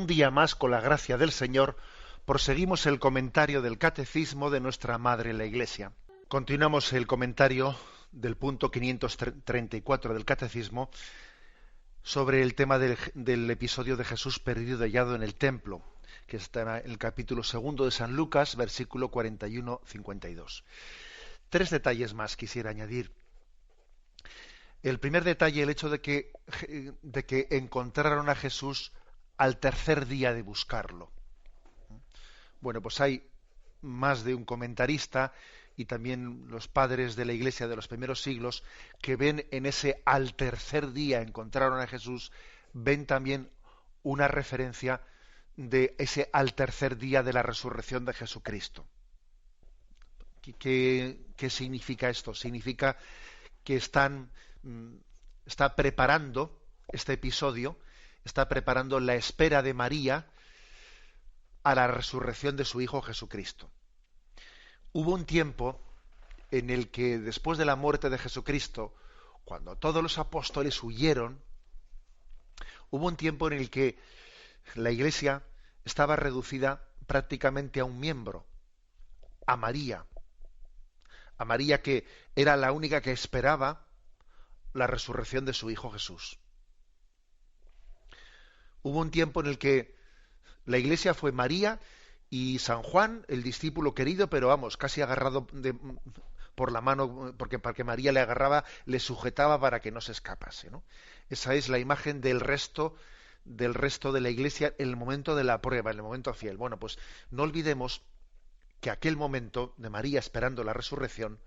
Un día más, con la gracia del Señor, proseguimos el comentario del Catecismo de nuestra Madre la Iglesia. Continuamos el comentario del punto 534 del Catecismo sobre el tema del episodio de Jesús perdido y hallado en el templo, que está en el capítulo 2 de San Lucas, versículo 41-52. Tres detalles más quisiera añadir. El primer detalle, el hecho de que encontraron a Jesús al tercer día de buscarlo. Bueno, pues hay más de un comentarista y también los padres de la Iglesia de los primeros siglos que ven en ese al tercer día encontraron a Jesús, ven también una referencia de ese al tercer día de la resurrección de Jesucristo. ¿Qué significa esto? Significa que está preparando este episodio, está preparando la espera de María a la resurrección de su Hijo Jesucristo. Hubo un tiempo en el que después de la muerte de Jesucristo, cuando todos los apóstoles huyeron, hubo un tiempo en el que la Iglesia estaba reducida prácticamente a un miembro, a María que era la única que esperaba la resurrección de su Hijo Jesús. Hubo un tiempo en el que la Iglesia fue María y San Juan, el discípulo querido, pero vamos, casi agarrado por la mano, porque para que María le agarraba, le sujetaba para que no se escapase, ¿no? Esa es la imagen del resto de la Iglesia en el momento de la prueba, en el momento fiel. Bueno, pues no olvidemos que aquel momento de María esperando la resurrección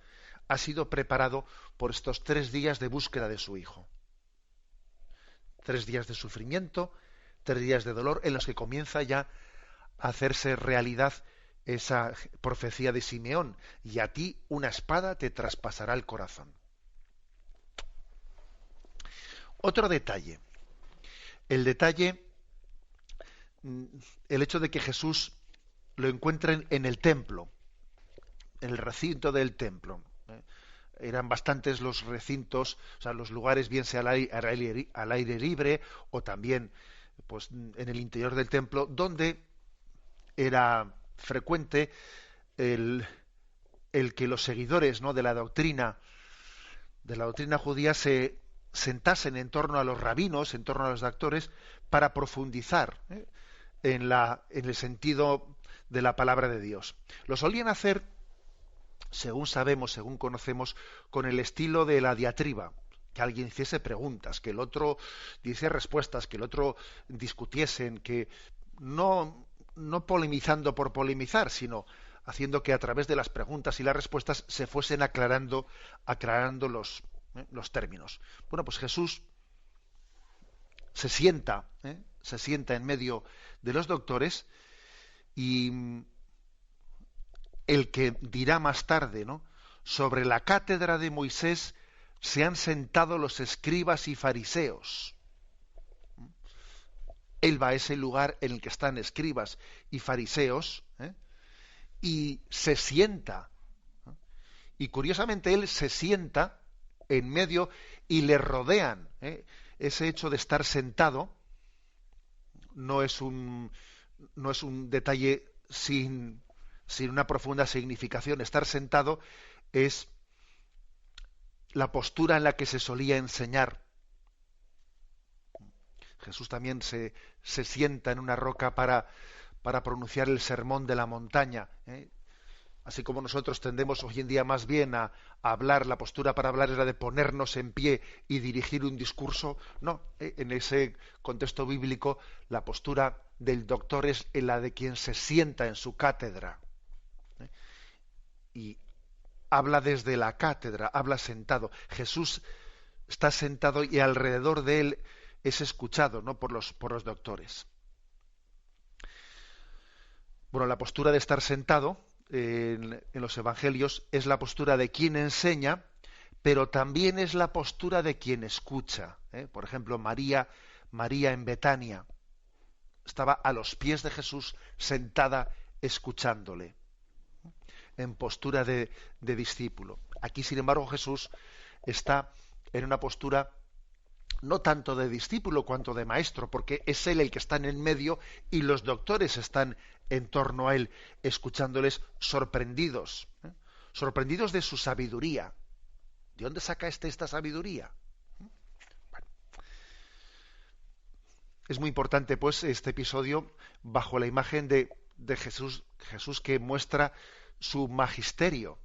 ha sido preparado por estos 3 días de búsqueda de su Hijo. 3 días de sufrimiento, 3 días de dolor, en los que comienza ya a hacerse realidad esa profecía de Simeón: y a ti una espada te traspasará el corazón. Otro detalle. El hecho de que Jesús lo encuentren en el templo, en el recinto del templo. Eran bastantes los recintos, o sea, los lugares, bien sea al aire libre o también pues, en el interior del templo, donde era frecuente el que los seguidores, ¿no?, de la doctrina judía se sentasen en torno a los rabinos, en torno a los doctores, para profundizar en el sentido de la palabra de Dios. Lo solían hacer, según sabemos, según conocemos, con el estilo de la diatriba, que alguien hiciese preguntas, que el otro diese respuestas, que el otro discutiesen, que no polemizando por polemizar, sino haciendo que a través de las preguntas y las respuestas se fuesen aclarando los términos. Bueno, pues Jesús se sienta en medio de los doctores, y el que dirá más tarde, ¿no?, sobre la cátedra de Moisés se han sentado los escribas y fariseos. Él va a ese lugar en el que están escribas y fariseos, y se sienta. Y curiosamente él se sienta en medio y le rodean. Ese hecho de estar sentado no es un detalle sin una profunda significación. Estar sentado es la postura en la que se solía enseñar. Jesús también se sienta en una roca para pronunciar el sermón de la montaña. Así como nosotros tendemos hoy en día más bien a hablar, la postura para hablar es la de ponernos en pie y dirigir un discurso. No, en ese contexto bíblico la postura del doctor es la de quien se sienta en su cátedra. Y habla desde la cátedra, habla sentado. Jesús está sentado y alrededor de él es escuchado, ¿no?, por los doctores. Bueno, la postura de estar sentado en los evangelios es la postura de quien enseña, pero también es la postura de quien escucha. Por ejemplo, María en Betania estaba a los pies de Jesús sentada escuchándole, en postura de discípulo. Aquí, sin embargo, Jesús está en una postura no tanto de discípulo cuanto de maestro, porque es él el que está en el medio y los doctores están en torno a él, escuchándoles sorprendidos, ¿eh? Sorprendidos de su sabiduría. ¿De dónde saca esta sabiduría? Bueno, es muy importante, pues, este episodio bajo la imagen de Jesús, Jesús que muestra su magisterio.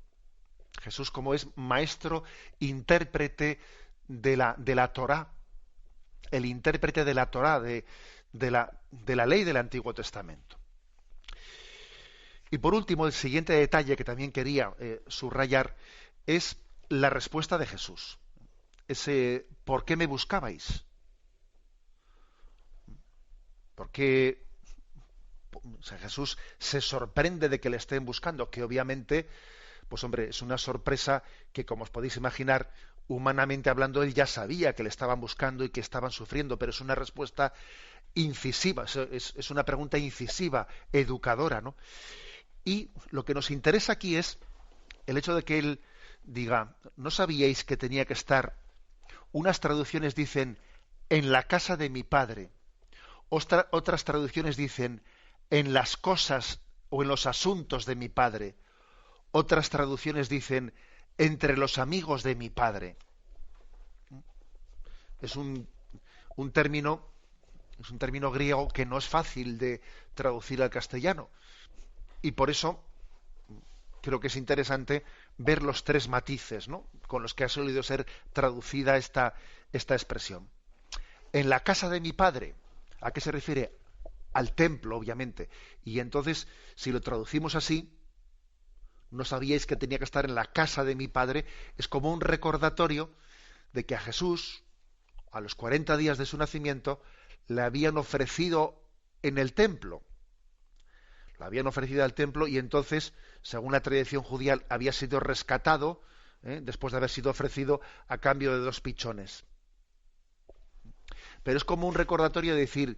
Jesús como es maestro, intérprete de la Torá, el intérprete de la Torá, de la ley del Antiguo Testamento. Y por último, el siguiente detalle que también quería subrayar es la respuesta de Jesús. Ese ¿por qué me buscabais? Porque o sea, Jesús se sorprende de que le estén buscando, que obviamente, pues hombre, es una sorpresa que, como os podéis imaginar, humanamente hablando, él ya sabía que le estaban buscando y que estaban sufriendo, pero es una respuesta incisiva, es una pregunta incisiva, educadora, ¿no? Y lo que nos interesa aquí es el hecho de que él diga, ¿no sabíais que tenía que estar? Unas traducciones dicen, en la casa de mi padre. Otras traducciones dicen, en las cosas o en los asuntos de mi padre. Otras traducciones dicen, entre los amigos de mi padre. Es un término, es un término griego que no es fácil de traducir al castellano. Y por eso creo que es interesante ver los tres matices, ¿no?, con los que ha solido ser traducida esta expresión. En la casa de mi padre, ¿a qué se refiere? Al templo, obviamente. Y entonces, si lo traducimos así, no sabíais que tenía que estar en la casa de mi padre, es como un recordatorio de que a Jesús, a los 40 días de su nacimiento, le habían ofrecido en el templo. Lo habían ofrecido al templo y entonces, según la tradición judía, había sido rescatado, después de haber sido ofrecido a cambio de 2 pichones. Pero es como un recordatorio de decir,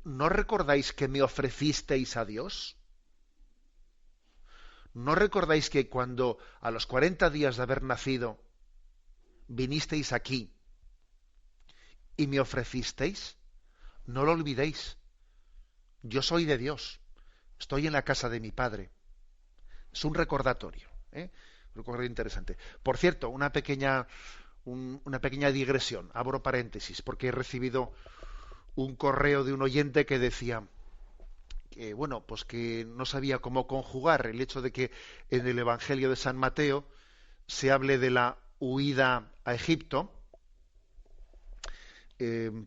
¿no recordáis que me ofrecisteis a Dios? ¿No recordáis que cuando a los 40 días de haber nacido vinisteis aquí y me ofrecisteis? No lo olvidéis. Yo soy de Dios. Estoy en la casa de mi Padre. Es un recordatorio, un recordatorio interesante. Por cierto, una pequeña digresión, abro paréntesis, porque he recibido un correo de un oyente que decía que, bueno, pues que no sabía cómo conjugar el hecho de que en el Evangelio de San Mateo se hable de la huida a Egipto,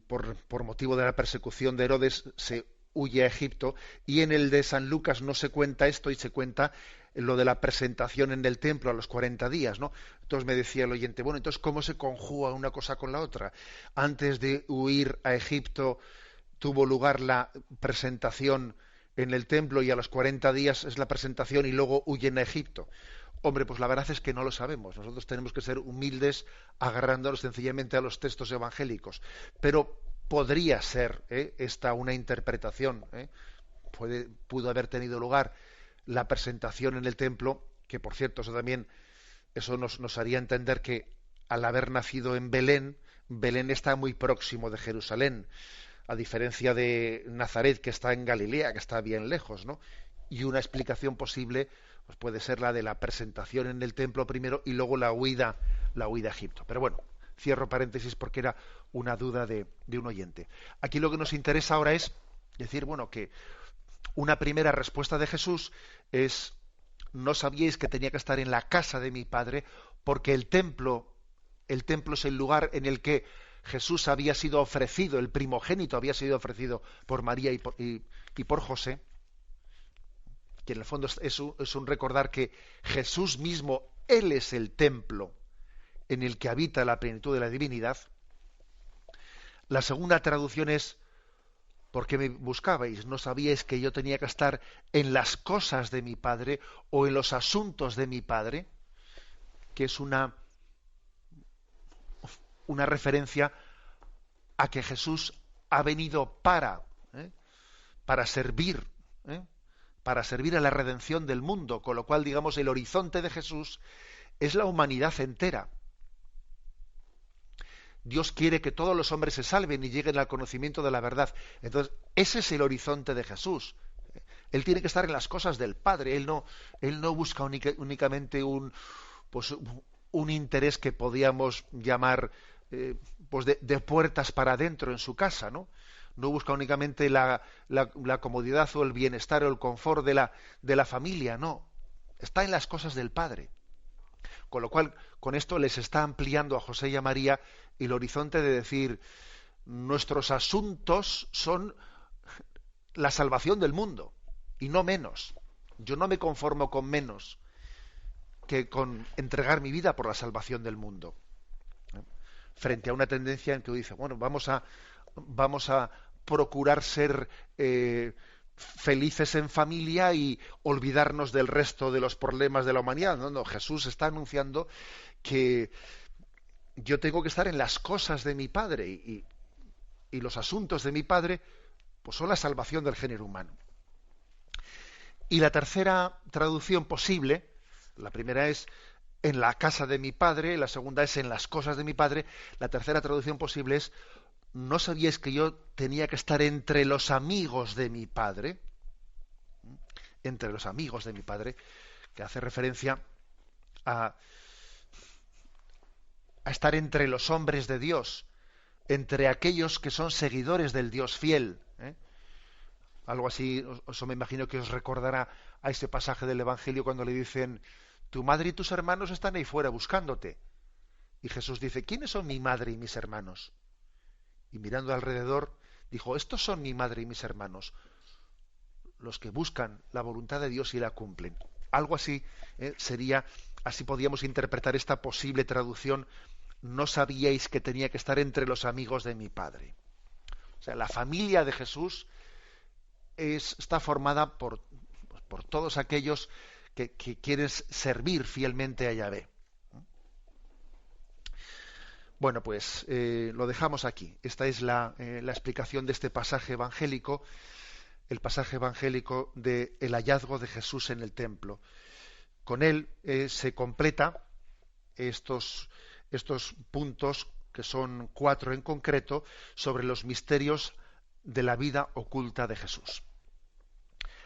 por motivo de la persecución de Herodes se huye a Egipto, y en el de San Lucas no se cuenta esto y se cuenta lo de la presentación en el templo a los 40 días, ¿no? Entonces me decía el oyente, bueno, entonces ¿cómo se conjuga una cosa con la otra? Antes de huir a Egipto tuvo lugar la presentación en el templo y a los 40 días es la presentación y luego huyen a Egipto. Hombre, pues la verdad es que no lo sabemos. Nosotros tenemos que ser humildes agarrándonos sencillamente a los textos evangélicos. Pero podría ser esta una interpretación. Pudo haber tenido lugar la presentación en el templo, que por cierto, eso nos haría entender que al haber nacido en Belén, Belén está muy próximo de Jerusalén, a diferencia de Nazaret, que está en Galilea, que está bien lejos, ¿no? Y una explicación posible pues puede ser la de la presentación en el templo primero y luego la huida a Egipto. Pero bueno, cierro paréntesis porque era una duda de un oyente. Aquí lo que nos interesa ahora es decir, bueno, que una primera respuesta de Jesús es, no sabíais que tenía que estar en la casa de mi Padre, porque el templo es el lugar en el que Jesús había sido ofrecido, el primogénito había sido ofrecido por María y por José, que en el fondo es un recordar que Jesús mismo, Él es el templo en el que habita la plenitud de la divinidad. La segunda traducción es, ¿por qué me buscabais? ¿No sabíais que yo tenía que estar en las cosas de mi Padre o en los asuntos de mi Padre? Que es una referencia a que Jesús ha venido para servir, para servir a la redención del mundo, con lo cual, digamos, el horizonte de Jesús es la humanidad entera. Dios quiere que todos los hombres se salven y lleguen al conocimiento de la verdad. Entonces, ese es el horizonte de Jesús. Él tiene que estar en las cosas del Padre. Él no busca únicamente pues, un interés que podíamos llamar pues de puertas para adentro en su casa, ¿no? No busca únicamente la comodidad o el bienestar o el confort de la familia, no. Está en las cosas del Padre. Con lo cual, con esto les está ampliando a José y a María el horizonte de decir, nuestros asuntos son la salvación del mundo, y no menos. Yo no me conformo con menos que con entregar mi vida por la salvación del mundo. Frente a una tendencia en que dice, bueno, vamos a procurar ser felices en familia y olvidarnos del resto de los problemas de la humanidad. No, no, Jesús está anunciando que yo tengo que estar en las cosas de mi Padre y los asuntos de mi Padre pues son la salvación del género humano. Y la tercera traducción posible, la primera es en la casa de mi Padre, la segunda es en las cosas de mi Padre, la tercera traducción posible es ¿no sabíais que yo tenía que estar entre los amigos de mi Padre? Entre los amigos de mi Padre, que hace referencia a estar entre los hombres de Dios, entre aquellos que son seguidores del Dios fiel. Algo así, eso me imagino que os recordará a ese pasaje del Evangelio cuando le dicen, tu madre y tus hermanos están ahí fuera buscándote. Y Jesús dice, ¿quiénes son mi madre y mis hermanos? Y mirando alrededor, dijo, estos son mi madre y mis hermanos, los que buscan la voluntad de Dios y la cumplen. Algo así sería, así podíamos interpretar esta posible traducción, no sabíais que tenía que estar entre los amigos de mi Padre. O sea, la familia de Jesús está formada por todos aquellos que quieren servir fielmente a Yahvé. Bueno, pues lo dejamos aquí. Esta es la explicación de este pasaje evangélico, el pasaje evangélico del hallazgo de Jesús en el templo. Con él se completa estos puntos, que son 4 en concreto, sobre los misterios de la vida oculta de Jesús.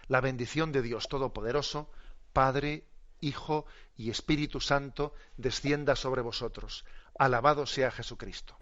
La bendición de Dios Todopoderoso, Padre, Hijo y Espíritu Santo, descienda sobre vosotros. Alabado sea Jesucristo.